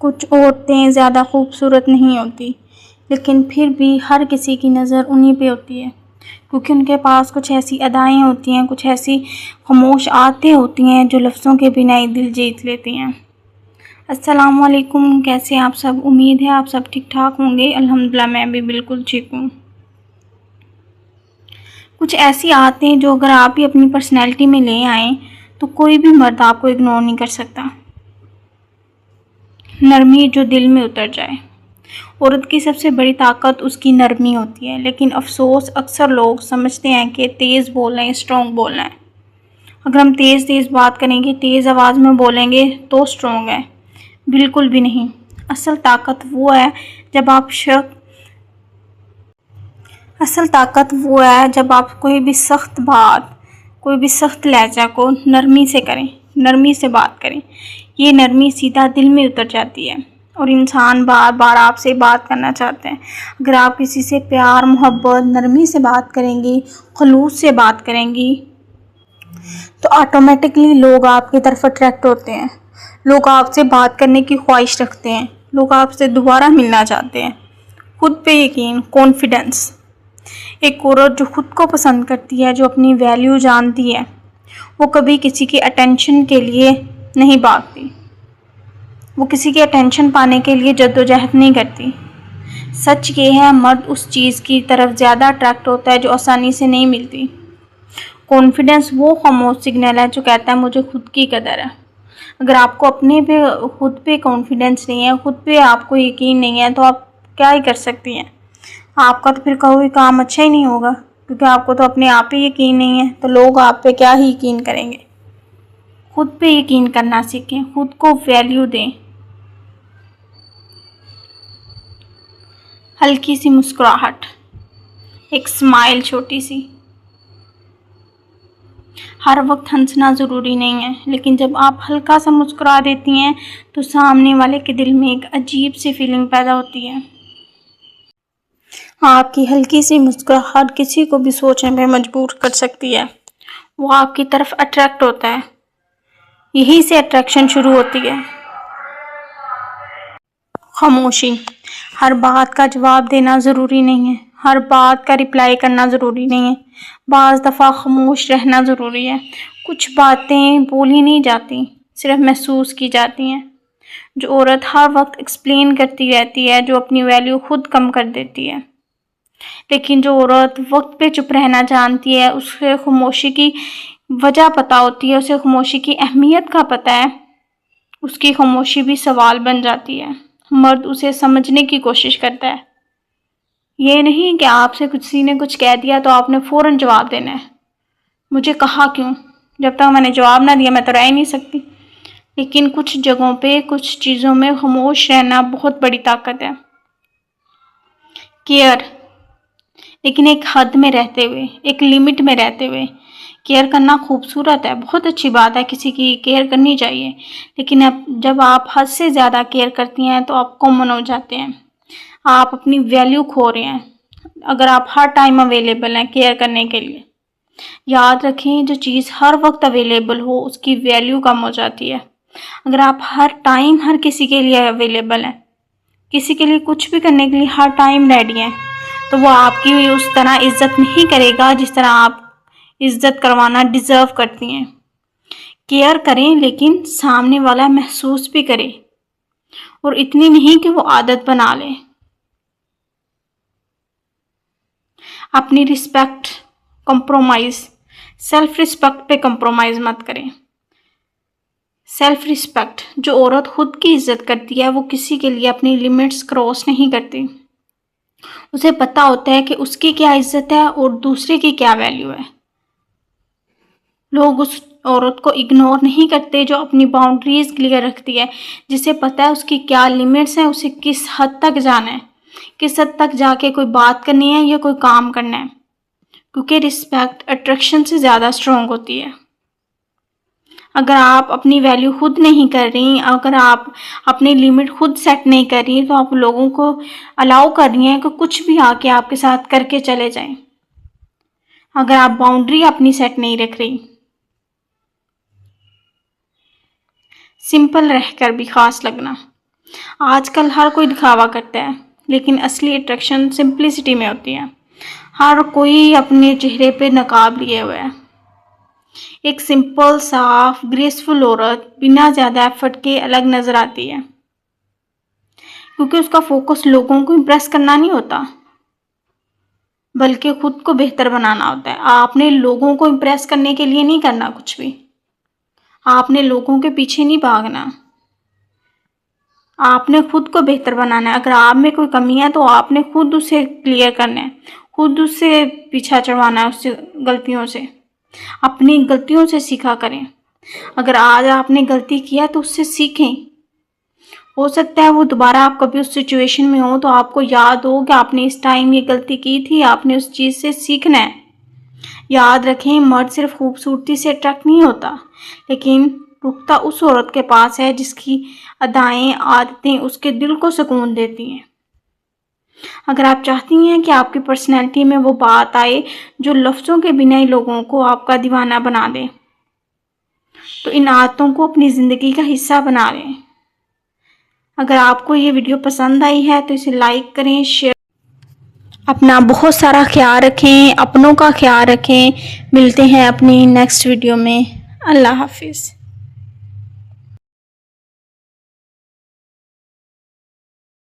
कुछ औरतें ज़्यादा खूबसूरत नहीं होती, लेकिन फिर भी हर किसी की नज़र उन्हीं पे होती है, क्योंकि उनके पास कुछ ऐसी अदाएँ होती हैं, कुछ ऐसी खामोश आदतें होती हैं जो लफ्ज़ों के बिना ही दिल जीत लेती हैं। अस्सलामुअलैकुम, कैसे हैं आप सब? उम्मीद है आप सब ठीक ठाक होंगे। अल्हम्दुलिल्लाह मैं भी बिल्कुल ठीक हूँ। कुछ ऐसी आदतें जो अगर आप ही अपनी पर्सनैलिटी में ले आएँ तो कोई भी मर्द आपको इग्नोर नहीं कर सकता। नरमी जो दिल में उतर जाए। औरत की सबसे बड़ी ताकत उसकी नरमी होती है, लेकिन अफसोस अक्सर लोग समझते हैं कि तेज़ बोलना है, स्ट्रॉन्ग बोलना है। अगर हम तेज़ तेज़ बात करेंगे, तेज़ आवाज़ में बोलेंगे तो स्ट्रॉन्ग है, बिल्कुल भी नहीं। असल ताकत वो है जब आप कोई भी सख्त बात, कोई भी सख्त लहजा को नरमी से करें, नरमी से बात करें। ये नरमी सीधा दिल में उतर जाती है और इंसान बार बार आपसे बात करना चाहते हैं। अगर आप किसी से प्यार, मोहब्बत, नरमी से बात करेंगी, खलूस से बात करेंगी, तो ऑटोमेटिकली लोग आपकी तरफ अट्रैक्ट होते हैं। लोग आपसे बात करने की ख्वाहिश रखते हैं, लोग आपसे दोबारा मिलना चाहते हैं। खुद पे यकीन, कॉन्फिडेंस। एक औरत जो खुद को पसंद करती है, जो अपनी वैल्यू जानती है, वो कभी किसी की अटेंशन के लिए नहीं भागती। वो किसी की अटेंशन पाने के लिए जद्दोजहद नहीं करती। सच ये है, मर्द उस चीज़ की तरफ ज़्यादा अट्रैक्ट होता है जो आसानी से नहीं मिलती। कॉन्फिडेंस वो खामोश सिग्नल है जो कहता है मुझे खुद की कदर है। अगर आपको अपने पे, खुद पे कॉन्फिडेंस नहीं है, खुद पे आपको यकीन नहीं है, तो आप क्या ही कर सकती हैं? आपका तो फिर कोई काम अच्छा ही नहीं होगा, क्योंकि आपको तो अपने आप ही यकीन नहीं है, तो लोग आप पे क्या ही यकीन करेंगे। खुद पे यकीन करना सीखें, खुद को वैल्यू दें। हल्की सी मुस्कुराहट, एक स्माइल छोटी सी। हर वक्त हंसना ज़रूरी नहीं है, लेकिन जब आप हल्का सा मुस्कुरा देती हैं तो सामने वाले के दिल में एक अजीब सी फीलिंग पैदा होती है। आपकी हल्की सी मुस्कुराहट किसी को भी सोचने पे मजबूर कर सकती है। वो आपकी तरफ अट्रैक्ट होता है, यहीं से अट्रैक्शन शुरू होती है। खामोशी, हर बात का जवाब देना ज़रूरी नहीं है, हर बात का रिप्लाई करना ज़रूरी नहीं है। बाज़ दफ़ा खामोश रहना ज़रूरी है। कुछ बातें बोली नहीं जाती, सिर्फ महसूस की जाती हैं। जो औरत हर वक्त एक्सप्लेन करती रहती है, जो अपनी वैल्यू खुद कम कर देती है। लेकिन जो औरत वक्त पे चुप रहना जानती है, उसे खामोशी की वजह पता होती है, उसे खामोशी की अहमियत का पता है, उसकी खामोशी भी सवाल बन जाती है। मर्द उसे समझने की कोशिश करता है। ये नहीं कि आपसे किसी ने कुछ कह दिया तो आपने फ़ौरन जवाब देना है। मुझे कहा क्यों? जब तक मैंने जवाब ना दिया मैं तो रह ही नहीं सकती। लेकिन कुछ जगहों पे, कुछ चीज़ों में खामोश रहना बहुत बड़ी ताकत है। केयर, लेकिन एक हद में रहते हुए, एक लिमिट में रहते हुए। केयर करना खूबसूरत है, बहुत अच्छी बात है, किसी की केयर करनी चाहिए। लेकिन अब जब आप हद से ज़्यादा केयर करती हैं तो आप कॉमन हो जाते हैं, आप अपनी वैल्यू खो रहे हैं। अगर आप हर टाइम अवेलेबल हैं केयर करने के लिए, याद रखें जो चीज़ हर वक्त अवेलेबल हो उसकी वैल्यू कम हो जाती है। अगर आप हर टाइम हर किसी के लिए अवेलेबल हैं, किसी के लिए कुछ भी करने के लिए हर टाइम रेडी हैं, तो वो आपकी उस तरह इज्जत नहीं करेगा जिस तरह आप इज्जत करवाना डिज़र्व करती हैं। केयर करें, लेकिन सामने वाला महसूस भी करे, और इतनी नहीं कि वो आदत बना ले। अपनी रिस्पेक्ट कंप्रोमाइज़, सेल्फ रिस्पेक्ट पे कंप्रोमाइज़ मत करें। सेल्फ रिस्पेक्ट, जो औरत खुद की इज्जत करती है वो किसी के लिए अपनी लिमिट्स क्रॉस नहीं करती। उसे पता होता है कि उसकी क्या इज्जत है और दूसरे की क्या वैल्यू है। लोग उस औरत को इग्नोर नहीं करते जो अपनी बाउंड्रीज क्लियर रखती है, जिसे पता है उसकी क्या लिमिट्स हैं, उसे किस हद तक जाना है, किस हद तक जाके कोई बात करनी है या कोई काम करना है। क्योंकि रिस्पेक्ट अट्रैक्शन से ज़्यादा स्ट्रॉन्ग होती है। अगर आप अपनी वैल्यू खुद नहीं कर रही, अगर आप अपनी लिमिट खुद सेट नहीं कर रही, तो आप लोगों को अलाउ कर रही हैं कि कुछ भी आके आपके साथ करके चले जाएं। अगर आप बाउंड्री अपनी सेट नहीं रख रही, सिंपल रहकर भी खास लगना। आजकल हर कोई दिखावा करता है, लेकिन असली अट्रैक्शन सिंप्लिसिटी में होती है। हर कोई अपने चेहरे पे नकाब लिए हुए है। एक सिंपल, साफ, ग्रेसफुल औरत बिना ज़्यादा एफर्ट के अलग नज़र आती है, क्योंकि उसका फोकस लोगों को इम्प्रेस करना नहीं होता, बल्कि खुद को बेहतर बनाना होता है। आपने लोगों को इम्प्रेस करने के लिए नहीं करना कुछ भी। आपने लोगों के पीछे नहीं भागना। आपने खुद को बेहतर बनाना है। अगर आप में कोई कमी है तो आपने खुद उसे क्लियर करना है, खुद उससे पीछा छुड़वाना है, उससे गलतियों से। अपनी गलतियों से सीखा करें। अगर आज आपने गलती किया तो उससे सीखें। हो सकता है वो दोबारा आप कभी उस सिचुएशन में हो तो आपको याद हो कि आपने इस टाइम ये गलती की थी, आपने उस चीज़ से सीखना है। याद रखें, मर्द सिर्फ खूबसूरती से अट्रैक्ट नहीं होता, लेकिन रुकता उस औरत के पास है जिसकी अदाएं, आदतें उसके दिल को सुकून देती हैं। अगर आप चाहती हैं कि आपकी पर्सनैलिटी में वो बात आए जो लफ्ज़ों के बिना ही लोगों को आपका दीवाना बना दे, तो इन आदतों को अपनी ज़िंदगी का हिस्सा बना लें। अगर आपको ये वीडियो पसंद आई है तो इसे लाइक करें, शेयर। अपना बहुत सारा ख्याल रखें, अपनों का ख्याल रखें। मिलते हैं अपनी नेक्स्ट वीडियो में। अल्लाह हाफिज़।